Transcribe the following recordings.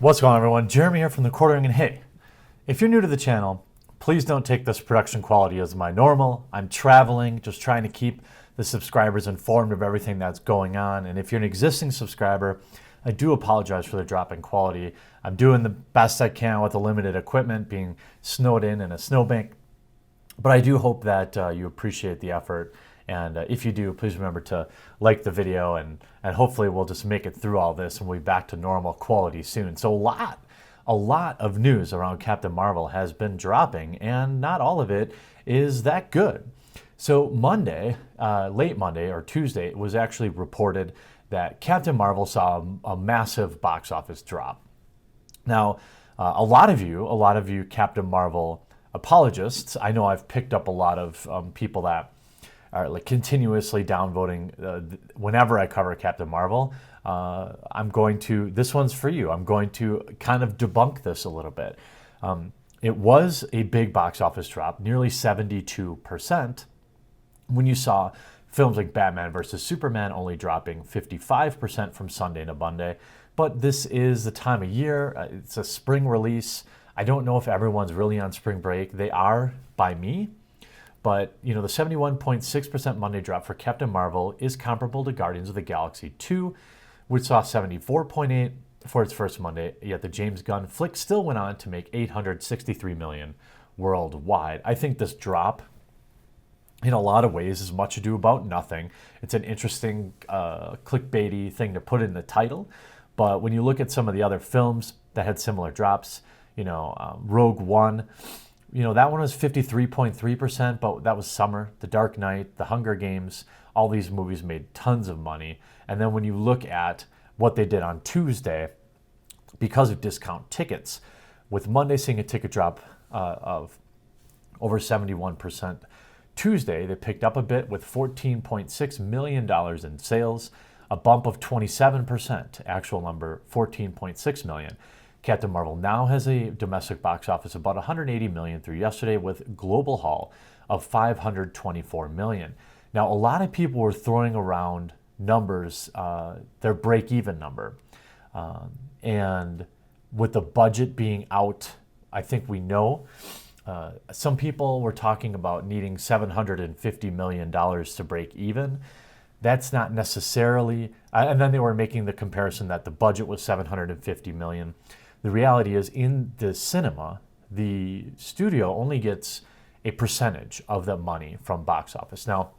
What's going on, everyone? Jeremy here from The Quartering, and hey, if you're new to the channel, please don't take this production quality as my normal. I'm traveling, just trying to keep the subscribers informed of everything that's going on, and if you're an existing subscriber, I do apologize for the drop in quality. I'm doing the best I can with the limited equipment, being snowed in a snowbank, but I do hope that you appreciate the effort. And if you do, please remember to like the video, and hopefully we'll just make it through all this and we'll be back to normal quality soon. So a lot of news around Captain Marvel has been dropping, and not all of it is that good. So Monday, late Monday or Tuesday, it was actually reported that Captain Marvel saw a massive box office drop. Now, a lot of you Captain Marvel apologists, I know I've picked up a lot of people that are like continuously downvoting whenever I cover Captain Marvel. This one's for you. I'm going to kind of debunk this a little bit. It was a big box office drop, nearly 72%, when you saw films like Batman versus Superman only dropping 55% from Sunday to Monday. But this is the time of year. It's a spring release. I don't know if everyone's really on spring break. They are by me. But, the 71.6% Monday drop for Captain Marvel is comparable to Guardians of the Galaxy 2, which saw 74.8 for its first Monday, yet the James Gunn flick still went on to make $863 million worldwide. I think this drop, in a lot of ways, is much ado about nothing. It's an interesting clickbaity thing to put in the title, but when you look at some of the other films that had similar drops, Rogue One, that one was 53.3%, but that was summer. The Dark Knight, The Hunger Games, all these movies made tons of money. And then when you look at what they did on Tuesday, because of discount tickets, with Monday seeing a ticket drop of over 71%, Tuesday they picked up a bit with $14.6 million in sales, a bump of 27%, actual number $14.6 million. Captain Marvel now has a domestic box office of about $180 million through yesterday, with global haul of $524 million. Now, a lot of people were throwing around numbers, their break-even number. And with the budget being out, I think we know. Some people were talking about needing $750 million to break even. That's not necessarily, and then they were making the comparison that the budget was $750 million. The reality is, in the cinema, the studio only gets a percentage of the money from box office. Now,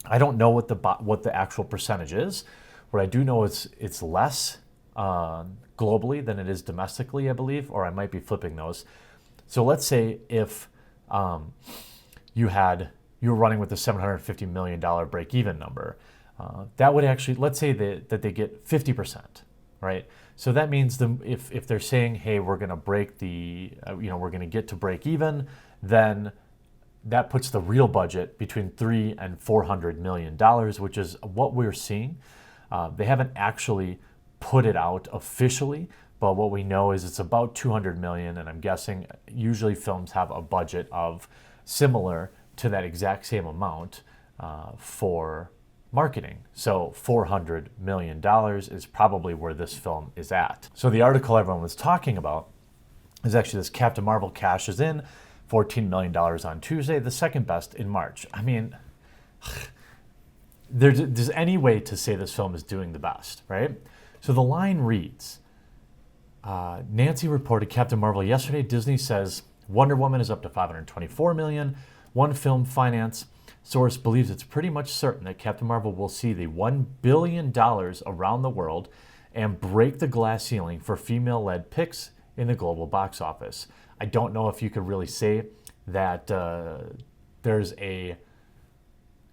I don't know what the actual percentage is. What I do know is it's less globally than it is domestically, I believe, or I might be flipping those. So let's say if you were running with the $750 million break-even number, that would actually, let's say that they get 50%, right? So that means if they're saying, hey, we're going to we're going to get to break even, then that puts the real budget between $300 and $400 million, which is what we're seeing. They haven't actually put it out officially, but what we know is it's about $200 million, and I'm guessing usually films have a budget of similar to that exact same amount for marketing. So $400 million is probably where this film is at. So the article everyone was talking about is actually this: Captain Marvel cashes in $14 million on Tuesday, the second best in March. I mean, there's any way to say this film is doing the best, right? So the line reads, Nancy reported Captain Marvel yesterday. Disney says Wonder Woman is up to $524 million. One Film Finance source believes it's pretty much certain that Captain Marvel will see the $1 billion around the world and break the glass ceiling for female-led picks in the global box office. I don't know if you could really say that there's a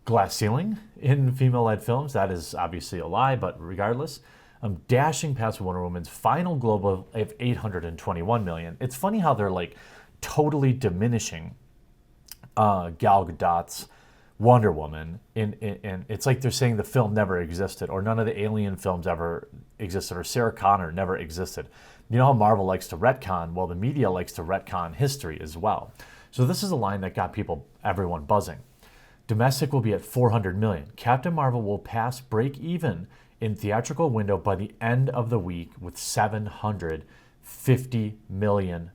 glass ceiling in female-led films. That is obviously a lie, but regardless, I'm dashing past Wonder Woman's final global of $821 million. It's funny how they're like totally diminishing Gal Gadot's Wonder Woman, and it's like they're saying the film never existed, or none of the Alien films ever existed, or Sarah Connor never existed. You know how Marvel likes to retcon? Well, the media likes to retcon history as well. So this is a line that got everyone buzzing. Domestic will be at $400 million. Captain Marvel will pass break even in theatrical window by the end of the week with $700 $50 million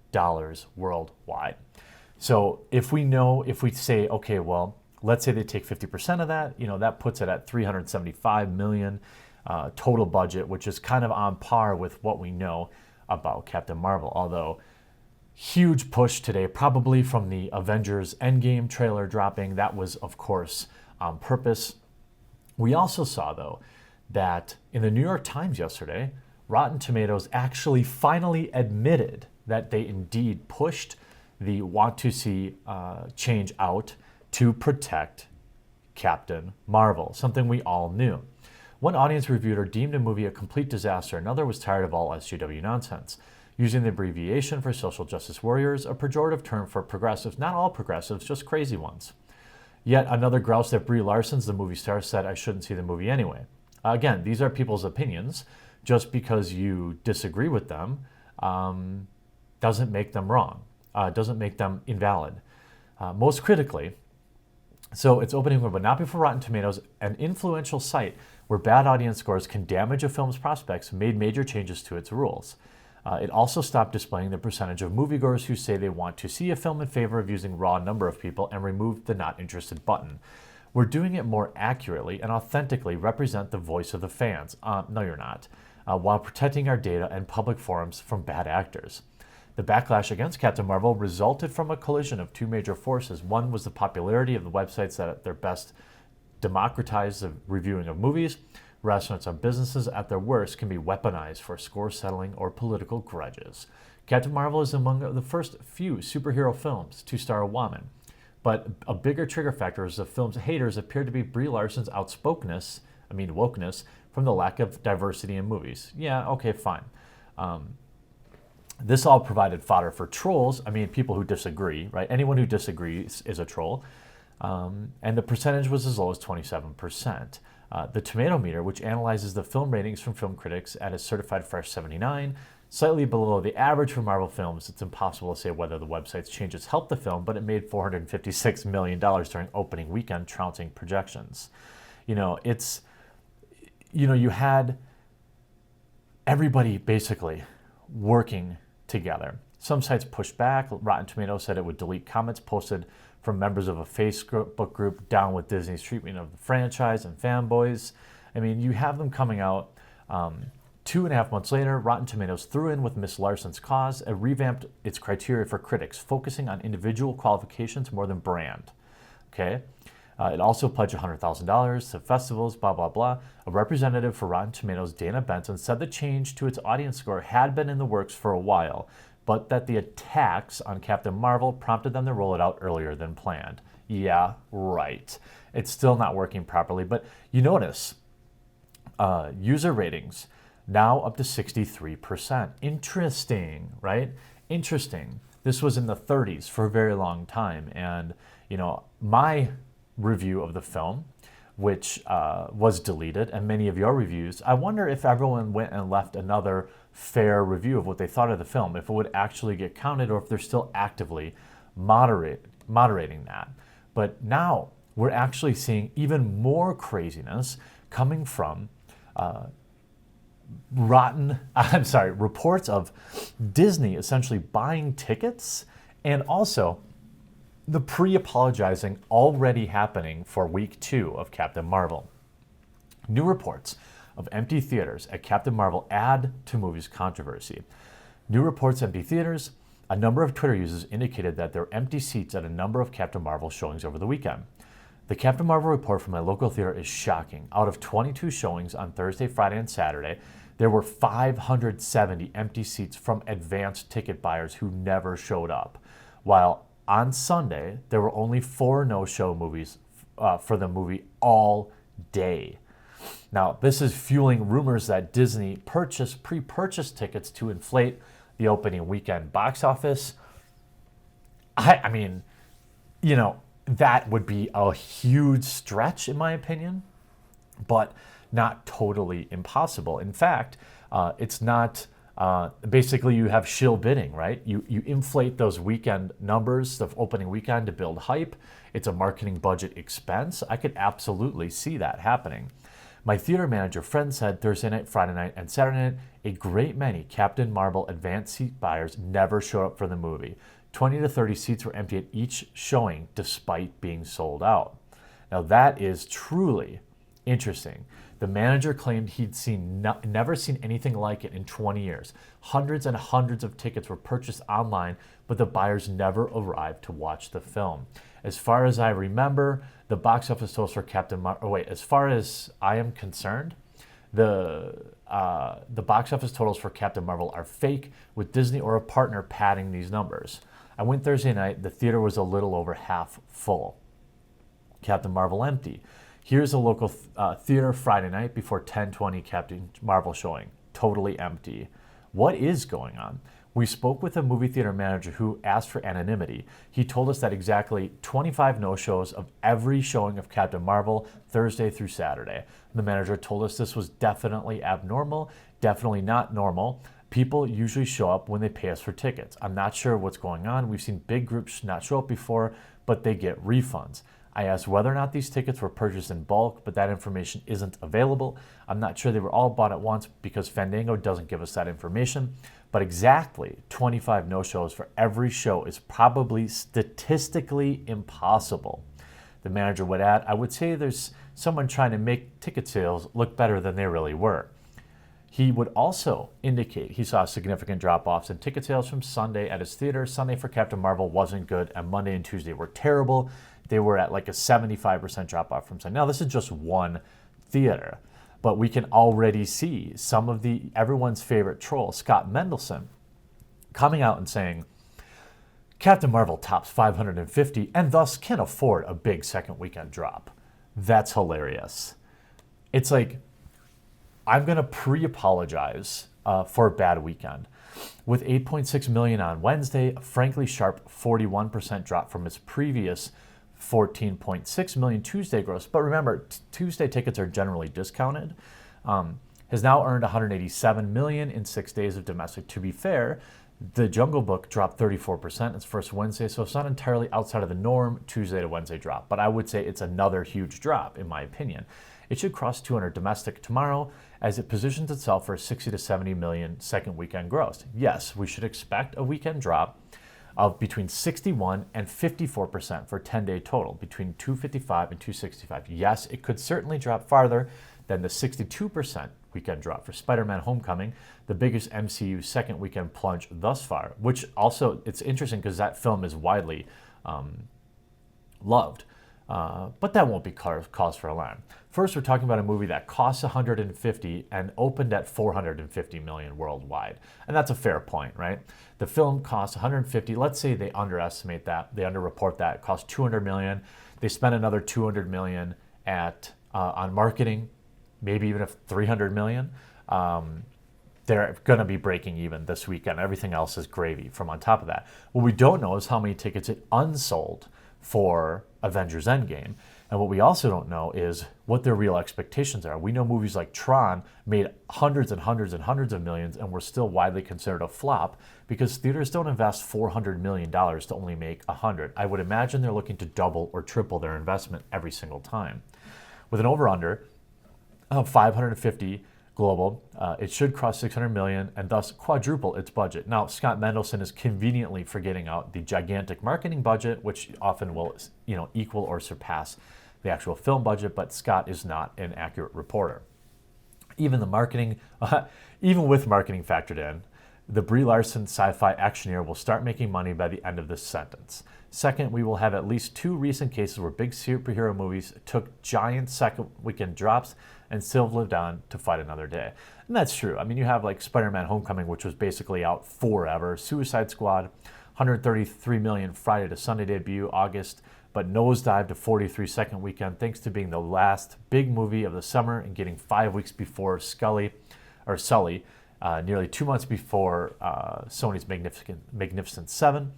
worldwide. So if we say, okay, well, let's say they take 50% of that, that puts it at $375 million total budget, which is kind of on par with what we know about Captain Marvel. Although, huge push today, probably from the Avengers Endgame trailer dropping. That was, of course, on purpose. We also saw, though, that in the New York Times yesterday, Rotten Tomatoes actually finally admitted that they indeed pushed the want to see change out to protect Captain Marvel, something we all knew. One audience reviewer deemed the movie a complete disaster. Another was tired of all SJW nonsense, using the abbreviation for social justice warriors, a pejorative term for progressives, not all progressives, just crazy ones. Yet another groused that Brie Larson's the movie star said I shouldn't see the movie anyway. Again, these are people's opinions. Just because you disagree with them doesn't make them wrong, doesn't make them invalid. Most critically, so its opening would not be for Rotten Tomatoes, an influential site where bad audience scores can damage a film's prospects, made major changes to its rules. It also stopped displaying the percentage of moviegoers who say they want to see a film in favor of using raw number of people and removed the not interested button. We're doing it more accurately and authentically represent the voice of the fans. No, you're not. While protecting our data and public forums from bad actors. The backlash against Captain Marvel resulted from a collision of two major forces. One was the popularity of the websites that at their best democratize the reviewing of movies. Restaurants and businesses at their worst can be weaponized for score settling or political grudges. Captain Marvel is among the first few superhero films to star a woman. But a bigger trigger factor is the film's haters appear to be Brie Larson's wokeness, from the lack of diversity in movies. Yeah, okay, fine. This all provided fodder for trolls. People who disagree, right? Anyone who disagrees is a troll. And the percentage was as low as 27%. The Tomato Meter, which analyzes the film ratings from film critics at a certified fresh 79, slightly below the average for Marvel films. It's impossible to say whether the website's changes helped the film, but it made $456 million during opening weekend, trouncing projections. You had everybody basically working together. Some sites pushed back. Rotten Tomatoes said it would delete comments posted from members of a Facebook group down with Disney's treatment of the franchise and fanboys. You have them coming out 2.5 months later. Rotten Tomatoes threw in with Miss Larson's cause and revamped its criteria for critics, focusing on individual qualifications more than brand. Okay? It also pledged $100,000 to festivals, blah, blah, blah. A representative for Rotten Tomatoes, Dana Benson, said the change to its audience score had been in the works for a while, but that the attacks on Captain Marvel prompted them to roll it out earlier than planned. Yeah, right. It's still not working properly, but you notice user ratings now up to 63%. Interesting, right? Interesting. This was in the 30s for a very long time, and my review of the film, which was deleted, and many of your reviews, I wonder if everyone went and left another fair review of what they thought of the film, if it would actually get counted, or if they're still actively moderating that. But now we're actually seeing even more craziness coming from reports of Disney essentially buying tickets, and also the pre-apologizing already happening for week 2 of Captain Marvel. New reports of empty theaters at Captain Marvel add to movie's controversy. New reports empty theaters. A number of Twitter users indicated that there were empty seats at a number of Captain Marvel showings over the weekend. The Captain Marvel report from my local theater is shocking. Out of 22 showings on Thursday, Friday, and Saturday, there were 570 empty seats from advanced ticket buyers who never showed up, while on Sunday, there were only 4 no-show movies for the movie all day. Now, this is fueling rumors that Disney pre-purchased tickets to inflate the opening weekend box office. That would be a huge stretch, in my opinion, but not totally impossible. In fact, it's not... basically, you have shill bidding, right? You inflate those weekend numbers of opening weekend to build hype. It's a marketing budget expense. I could absolutely see that happening. My theater manager friend said Thursday night, Friday night, and Saturday night, a great many Captain Marvel advanced seat buyers never showed up for the movie. 20 to 30 seats were empty at each showing despite being sold out. Now that is truly interesting. The manager claimed he'd never seen anything like it in 20 years. Hundreds and hundreds of tickets were purchased online, but the buyers never arrived to watch the film. As far as I remember, the box office totals for Captain Marvel. As far as I am concerned, the box office totals for Captain Marvel are fake, with Disney or a partner padding these numbers. I went Thursday night. The theater was a little over half full. Captain Marvel empty. Here's a local theater Friday night before 10:20 Captain Marvel showing. Totally empty. What is going on? We spoke with a movie theater manager who asked for anonymity. He told us that exactly 25 no-shows of every showing of Captain Marvel Thursday through Saturday. The manager told us this was definitely abnormal, definitely not normal. People usually show up when they pay us for tickets. I'm not sure what's going on. We've seen big groups not show up before, but they get refunds. I asked whether or not these tickets were purchased in bulk, but that information isn't available. I'm not sure they were all bought at once because Fandango doesn't give us that information. But exactly 25 no-shows for every show is probably statistically impossible. The manager would add, I would say there's someone trying to make ticket sales look better than they really were. He would also indicate he saw significant drop-offs in ticket sales from Sunday at his theater. Sunday for Captain Marvel wasn't good, and Monday and Tuesday were terrible. They were at like a 75% drop-off from Sunday. Now, this is just one theater, but we can already see some of everyone's favorite troll, Scott Mendelson, coming out and saying, Captain Marvel tops 550 and thus can afford a big second weekend drop. That's hilarious. It's like, I'm going to pre-apologize for a bad weekend. With 8.6 million on Wednesday, a frankly sharp 41% drop from its previous 14.6 million Tuesday gross. But remember, Tuesday tickets are generally discounted. Has now earned 187 million in 6 days of domestic. To be fair, the Jungle Book dropped 34% its first Wednesday, so it's not entirely outside of the norm Tuesday to Wednesday drop. But I would say it's another huge drop, in my opinion. It should cross 200 domestic tomorrow as it positions itself for a 60 to 70 million second weekend gross. Yes, we should expect a weekend drop of between 61 and 54% for 10-day total, between 255 and 265. Yes, it could certainly drop farther than the 62% weekend drop for Spider-Man Homecoming, the biggest MCU second weekend plunge thus far, which also, it's interesting because that film is widely loved. But that won't be cause for alarm. First, we're talking about a movie that costs 150 and opened at 450 million worldwide. And that's a fair point, right? The film costs 150. Let's say they underestimate that. They underreport that. It costs 200 million. They spend another 200 million on marketing, maybe even 300 million. They're going to be breaking even this weekend. Everything else is gravy from on top of that. What we don't know is how many tickets it unsold for Avengers Endgame. And what we also don't know is what their real expectations are. We know movies like Tron made hundreds and hundreds and hundreds of millions and were still widely considered a flop because theaters don't invest $400 million to only make 100. I would imagine they're looking to double or triple their investment every single time. With an over-under of 550 global, it should cross 600 million and thus quadruple its budget. Now, Scott Mendelson is conveniently forgetting out the gigantic marketing budget, which often will, equal or surpass the actual film budget, but Scott is not an accurate reporter. Even with marketing factored in, the Brie Larson sci-fi actioneer will start making money by the end of this sentence. Second, we will have at least 2 recent cases where big superhero movies took giant second weekend drops and still lived on to fight another day. And that's true. I mean, you have like Spider-Man Homecoming, which was basically out forever. Suicide Squad, 133 million Friday to Sunday debut, August, but nosedived to 43 second weekend thanks to being the last big movie of the summer and getting 5 weeks before Sully, nearly 2 months before Sony's Magnificent Seven.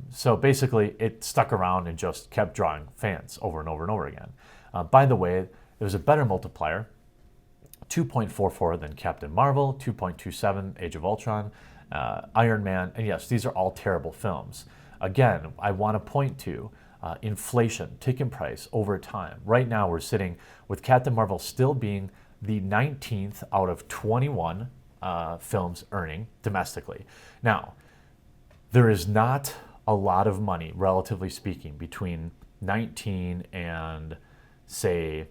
So basically, it stuck around and just kept drawing fans over and over and over again. By the way, it was a better multiplier, 2.44 than Captain Marvel, 2.27 Age of Ultron, Iron Man, and yes, these are all terrible films. Again, I want to point to inflation, ticket price over time. Right now, we're sitting with Captain Marvel still being the 19th out of 21 films earning domestically. Now, there is not a lot of money, relatively speaking, between 19 and, say,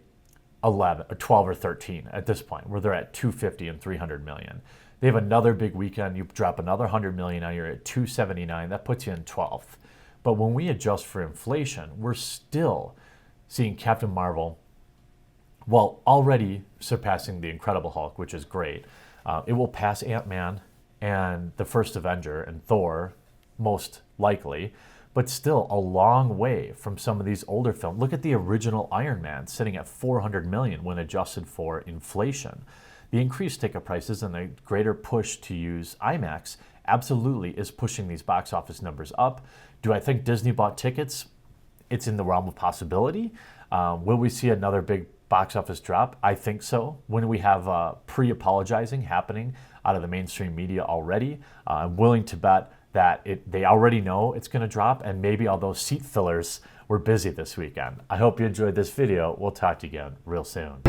11 or 12 or 13 at this point, where they're at 250 and 300 million. They have another big weekend. You drop another 100 million, now you're at 279. That puts you in 12th. But when we adjust for inflation, we're still seeing Captain Marvel, well, already surpassing the Incredible Hulk, which is great. It will pass Ant-Man and the first Avenger and Thor, most likely, but still a long way from some of these older films. Look at the original Iron Man sitting at 400 million when adjusted for inflation. The increased ticket prices and the greater push to use IMAX absolutely is pushing these box office numbers up. Do I think Disney bought tickets? It's in the realm of possibility. Will we see another big box office drop? I think so. When we have pre-apologizing happening out of the mainstream media already, I'm willing to bet that they already know it's going to drop, and maybe all those seat fillers were busy this weekend. I hope you enjoyed this video. We'll talk to you again real soon.